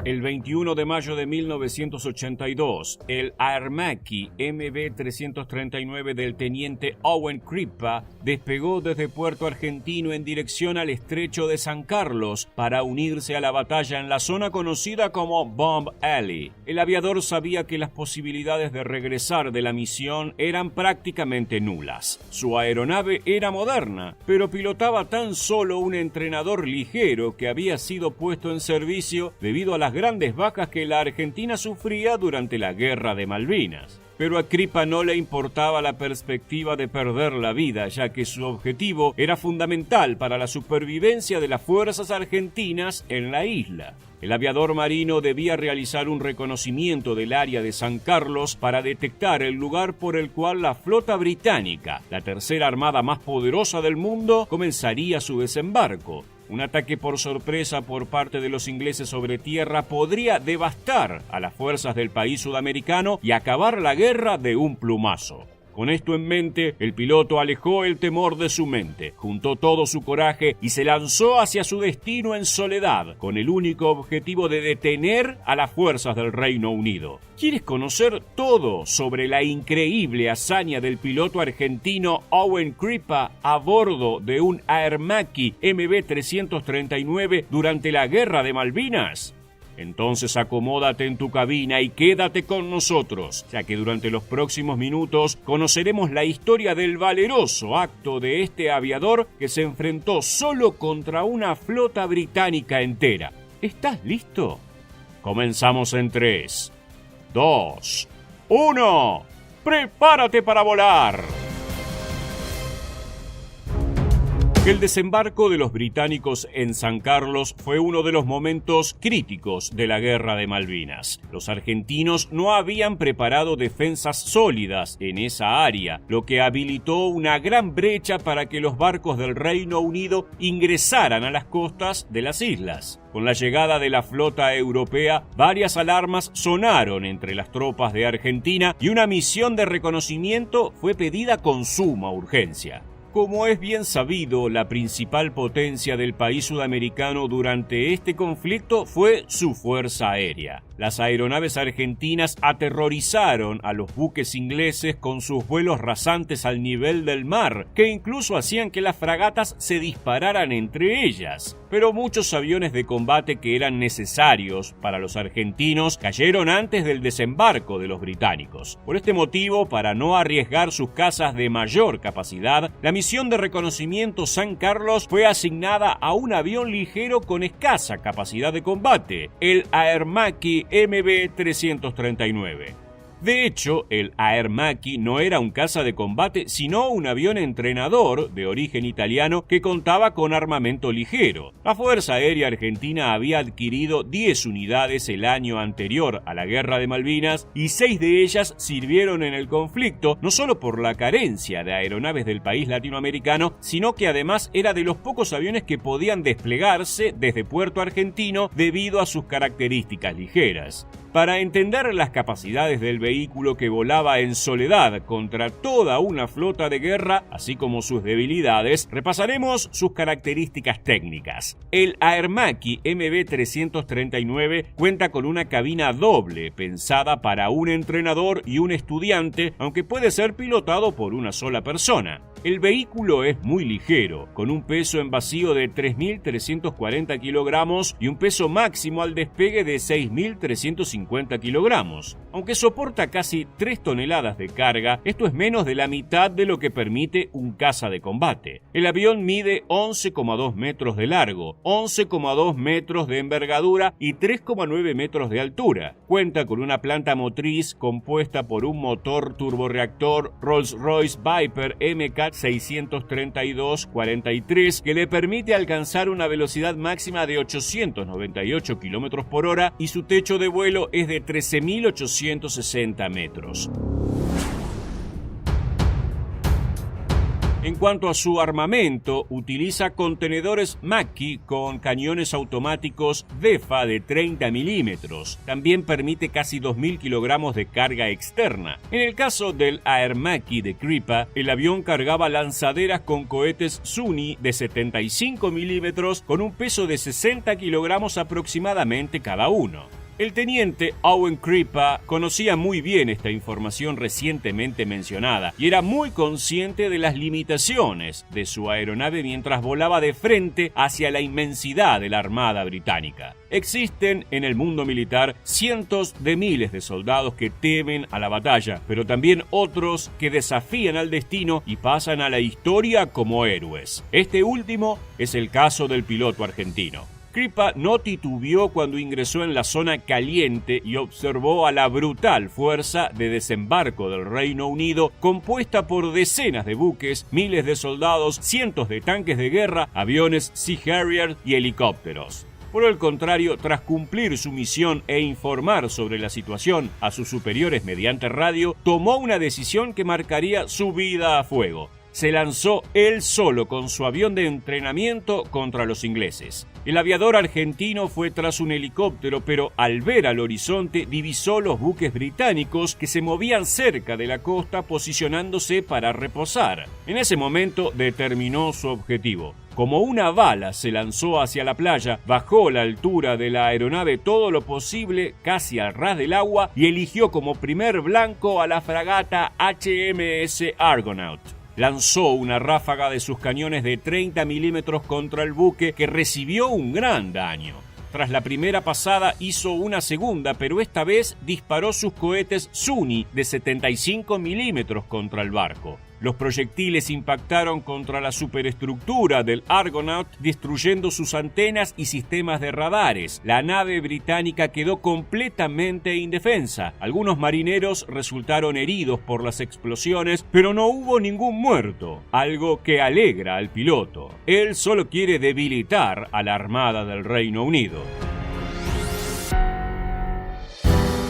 El 21 de mayo de 1982, el Aermacchi MB-339 del teniente Owen Crippa despegó desde Puerto Argentino en dirección al estrecho de San Carlos para unirse a la batalla en la zona conocida como Bomb Alley. El aviador sabía que las posibilidades de regresar de la misión eran prácticamente nulas. Su aeronave era moderna, pero pilotaba tan solo un entrenador ligero que había sido puesto en servicio debido a las grandes bajas que la Argentina sufría durante la Guerra de Malvinas. Pero a Crippa no le importaba la perspectiva de perder la vida, ya que su objetivo era fundamental para la supervivencia de las fuerzas argentinas en la isla. El aviador marino debía realizar un reconocimiento del área de San Carlos para detectar el lugar por el cual la flota británica, la tercera armada más poderosa del mundo, comenzaría su desembarco. Un ataque por sorpresa por parte de los ingleses sobre tierra podría devastar a las fuerzas del país sudamericano y acabar la guerra de un plumazo. Con esto en mente, el piloto alejó el temor de su mente, juntó todo su coraje y se lanzó hacia su destino en soledad, con el único objetivo de detener a las fuerzas del Reino Unido. ¿Quieres conocer todo sobre la increíble hazaña del piloto argentino Owen Crippa a bordo de un Aermacchi MB-339 durante la Guerra de Malvinas? Entonces acomódate en tu cabina y quédate con nosotros, ya que durante los próximos minutos conoceremos la historia del valeroso acto de este aviador que se enfrentó solo contra una flota británica entera. ¿Estás listo? Comenzamos en 3, 2, 1. ¡Prepárate para volar! El desembarco de los británicos en San Carlos fue uno de los momentos críticos de la Guerra de Malvinas. Los argentinos no habían preparado defensas sólidas en esa área, lo que habilitó una gran brecha para que los barcos del Reino Unido ingresaran a las costas de las islas. Con la llegada de la flota europea, varias alarmas sonaron entre las tropas de Argentina y una misión de reconocimiento fue pedida con suma urgencia. Como es bien sabido, la principal potencia del país sudamericano durante este conflicto fue su fuerza aérea. Las aeronaves argentinas aterrorizaron a los buques ingleses con sus vuelos rasantes al nivel del mar, que incluso hacían que las fragatas se dispararan entre ellas. Pero muchos aviones de combate que eran necesarios para los argentinos cayeron antes del desembarco de los británicos. Por este motivo, para no arriesgar sus cazas de mayor capacidad, la misión de reconocimiento San Carlos fue asignada a un avión ligero con escasa capacidad de combate, el Aermacchi MB-339. De hecho, el Aermacchi no era un caza de combate, sino un avión entrenador de origen italiano que contaba con armamento ligero. La Fuerza Aérea Argentina había adquirido 10 unidades el año anterior a la Guerra de Malvinas y 6 de ellas sirvieron en el conflicto, no solo por la carencia de aeronaves del país latinoamericano, sino que además era de los pocos aviones que podían desplegarse desde Puerto Argentino debido a sus características ligeras. Para entender las capacidades del vehículo que volaba en soledad contra toda una flota de guerra, así como sus debilidades, repasaremos sus características técnicas. El Aermacchi MB-339 cuenta con una cabina doble pensada para un entrenador y un estudiante, aunque puede ser pilotado por una sola persona. El vehículo es muy ligero, con un peso en vacío de 3.340 kilogramos y un peso máximo al despegue de 6.350 kilogramos. Aunque soporta casi 3 toneladas de carga, esto es menos de la mitad de lo que permite un caza de combate. El avión mide 11,2 metros de largo, 11,2 metros de envergadura y 3,9 metros de altura. Cuenta con una planta motriz compuesta por un motor turborreactor Rolls-Royce Viper MK 632-43 que le permite alcanzar una velocidad máxima de 898 km por hora y su techo de vuelo es de 13.860 metros. En cuanto a su armamento, utiliza contenedores Macchi con cañones automáticos DEFA de 30 milímetros. También permite casi 2.000 kilogramos de carga externa. En el caso del Air Macchi de Kripa, el avión cargaba lanzaderas con cohetes Zuni de 75 milímetros con un peso de 60 kilogramos aproximadamente cada uno. El teniente Owen Kripa conocía muy bien esta información recientemente mencionada y era muy consciente de las limitaciones de su aeronave mientras volaba de frente hacia la inmensidad de la Armada Británica. Existen en el mundo militar cientos de miles de soldados que temen a la batalla, pero también otros que desafían al destino y pasan a la historia como héroes. Este último es el caso del piloto argentino. Kripa no titubeó cuando ingresó en la zona caliente y observó a la brutal fuerza de desembarco del Reino Unido, compuesta por decenas de buques, miles de soldados, cientos de tanques de guerra, aviones Sea Harrier y helicópteros. Por el contrario, tras cumplir su misión e informar sobre la situación a sus superiores mediante radio, tomó una decisión que marcaría su vida a fuego. Se lanzó él solo con su avión de entrenamiento contra los ingleses. El aviador argentino fue tras un helicóptero, pero al ver al horizonte divisó los buques británicos que se movían cerca de la costa posicionándose para reposar. En ese momento determinó su objetivo. Como una bala se lanzó hacia la playa, bajó la altura de la aeronave todo lo posible, casi al ras del agua, y eligió como primer blanco a la fragata HMS Argonaut. Lanzó una ráfaga de sus cañones de 30 milímetros contra el buque, que recibió un gran daño. Tras la primera pasada hizo una segunda, pero esta vez disparó sus cohetes Zuni de 75 milímetros contra el barco. Los proyectiles impactaron contra la superestructura del Argonaut, destruyendo sus antenas y sistemas de radares. La nave británica quedó completamente indefensa. Algunos marineros resultaron heridos por las explosiones, pero no hubo ningún muerto, algo que alegra al piloto. Él solo quiere debilitar a la Armada del Reino Unido.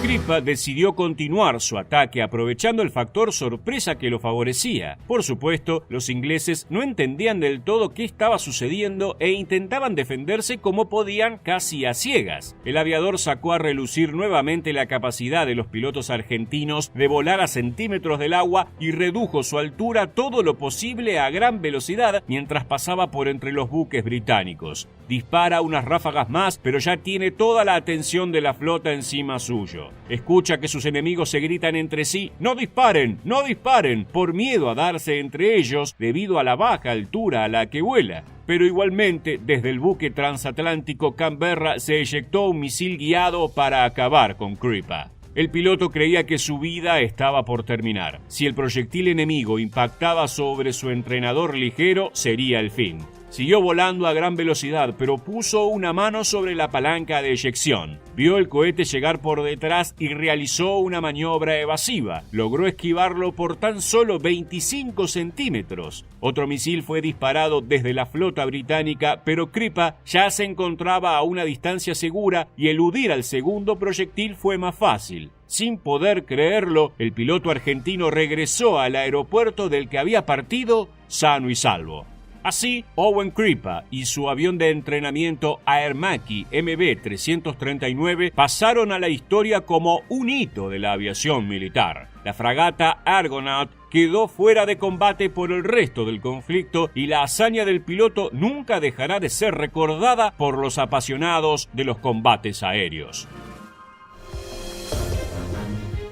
Kripa decidió continuar su ataque aprovechando el factor sorpresa que lo favorecía. Por supuesto, los ingleses no entendían del todo qué estaba sucediendo e intentaban defenderse como podían, casi a ciegas. El aviador sacó a relucir nuevamente la capacidad de los pilotos argentinos de volar a centímetros del agua y redujo su altura todo lo posible a gran velocidad mientras pasaba por entre los buques británicos. Dispara unas ráfagas más, pero ya tiene toda la atención de la flota encima suyo. Escucha que sus enemigos se gritan entre sí: ¡No disparen! ¡No disparen!, por miedo a darse entre ellos debido a la baja altura a la que vuela. Pero igualmente, desde el buque transatlántico Canberra se eyectó un misil guiado para acabar con Kripa. El piloto creía que su vida estaba por terminar. Si el proyectil enemigo impactaba sobre su entrenador ligero, sería el fin. Siguió volando a gran velocidad, pero puso una mano sobre la palanca de eyección. Vio el cohete llegar por detrás y realizó una maniobra evasiva. Logró esquivarlo por tan solo 25 centímetros. Otro misil fue disparado desde la flota británica, pero Kripa ya se encontraba a una distancia segura y eludir al segundo proyectil fue más fácil. Sin poder creerlo, el piloto argentino regresó al aeropuerto del que había partido sano y salvo. Así, Owen Kripa y su avión de entrenamiento Air Macchi MB-339 pasaron a la historia como un hito de la aviación militar. La fragata Argonaut quedó fuera de combate por el resto del conflicto y la hazaña del piloto nunca dejará de ser recordada por los apasionados de los combates aéreos.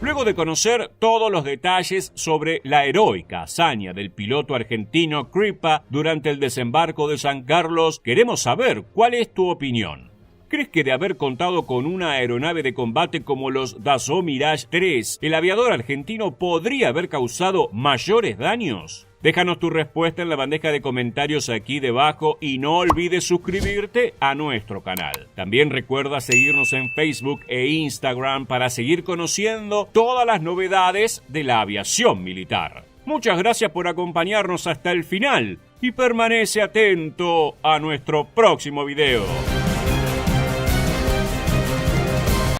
Luego de conocer todos los detalles sobre la heroica hazaña del piloto argentino Kripa durante el desembarco de San Carlos, queremos saber cuál es tu opinión. ¿Crees que de haber contado con una aeronave de combate como los Dassault Mirage 3, el aviador argentino podría haber causado mayores daños? Déjanos tu respuesta en la bandeja de comentarios aquí debajo y no olvides suscribirte a nuestro canal. También recuerda seguirnos en Facebook e Instagram para seguir conociendo todas las novedades de la aviación militar. Muchas gracias por acompañarnos hasta el final y permanece atento a nuestro próximo video.